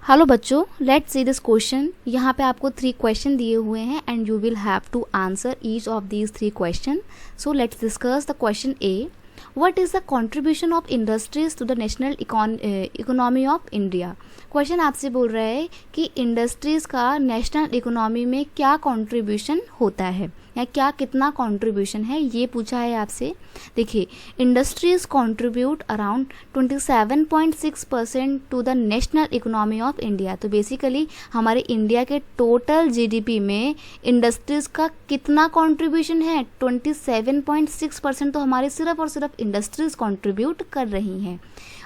Hello बच्चों, let's see this question. यहाँ पे आपको 3 क्वेश्चन दिए हुए हैं and you will have to answer each of these 3 question. So let's discuss the question A. What is the contribution of industries to the national economy of India. Question आपसे बोल रहा है कि इंडस्ट्रीज़ का national economy में क्या contribution होता है या क्या कितना कंट्रीब्यूशन है, ये पूछा है आपसे। देखिए, industries contribute around 27.6% to the national economy of India. तो बेसिकली हमारे इंडिया के टोटल जीडीपी में इंडस्ट्रीज का कितना कंट्रीब्यूशन है, 27.6% तो हमारे सिर्फ और सिर्फ इंडस्ट्रीज कंट्रीब्यूट कर रही हैं।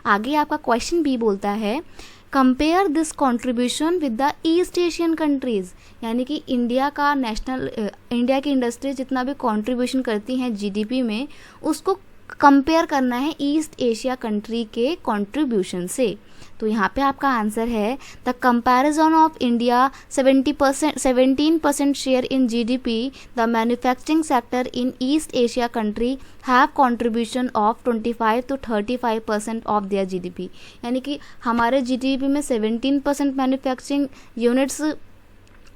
आगे आपका क्वेश्चन भी बोलता है compare this contribution with the east Asian countries, यानी कि इंडिया की इंडस्ट्री जितना भी कंट्रीब्यूशन करती हैं जीडीपी में, उसको कंपेयर करना है ईस्ट एशिया कंट्री के कंट्रीब्यूशन से। तो यहाँ पे आपका आंसर है the comparison of India 17% share in GDP, the manufacturing sector in east Asia country have contribution of 25 to 35% of their GDP. यानी कि हमारे जीडीपी में 17% मैन्युफैक्चरिंग यूनिट्स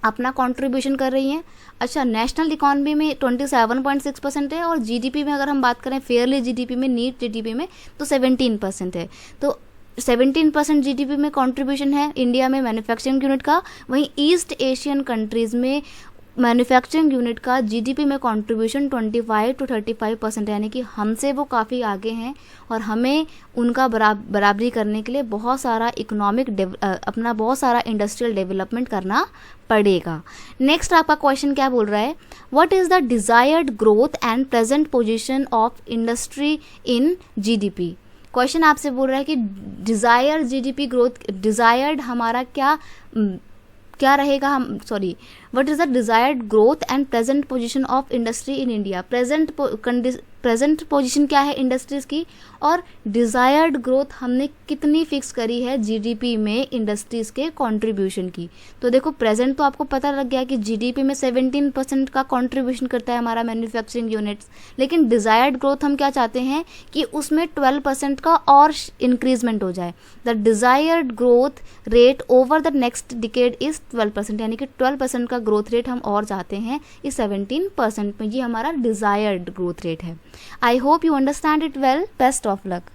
अपना कंट्रीब्यूशन कर रही हैं। अच्छा, नेशनल इकॉनमी में 27.6% है और जीडीपी में अगर हम बात करें फेयरली जीडीपी में, नीट जीडीपी में, तो 17% है। तो 17% जीडीपी में कंट्रीब्यूशन है इंडिया में मैन्युफैक्चरिंग यूनिट का, वहीं ईस्ट एशियन कंट्रीज़ में मैन्युफैक्चरिंग यूनिट का जीडीपी में कंट्रीब्यूशन 25 to 35% है। यानी कि हमसे वो काफ़ी आगे हैं और हमें उनका बराबरी करने के लिए बहुत सारा अपना बहुत सारा इंडस्ट्रियल डेवलपमेंट करना पड़ेगा। नेक्स्ट आपका क्वेश्चन क्या बोल रहा है, what is the desired growth and present position of industry in GDP. Question आपसे बोल रहा है कि डिज़ायर्ड जीडीपी ग्रोथ, डिज़ायर्ड हमारा क्या रहेगा, what is the desired growth and present position of industry in India. Present position क्या है इंडस्ट्रीज़ की, और डिज़ायर्ड ग्रोथ हमने कितनी फिक्स करी है जीडीपी में इंडस्ट्रीज़ के कंट्रीब्यूशन की। तो देखो, प्रेजेंट तो आपको पता लग गया कि जीडीपी में 17% का कंट्रीब्यूशन करता है हमारा मैन्युफैक्चरिंग यूनिट्स, लेकिन डिज़ायर्ड ग्रोथ हम क्या चाहते हैं कि उसमें 12% का और इंक्रीजमेंट हो जाए। The desired growth rate over the next decade is 12%, यानी कि 12% का ग्रोथ रेट हम और चाहते हैं इस 17% में। ये हमारा डिज़ायर्ड ग्रोथ रेट है। I hope you understand it well. Best of luck.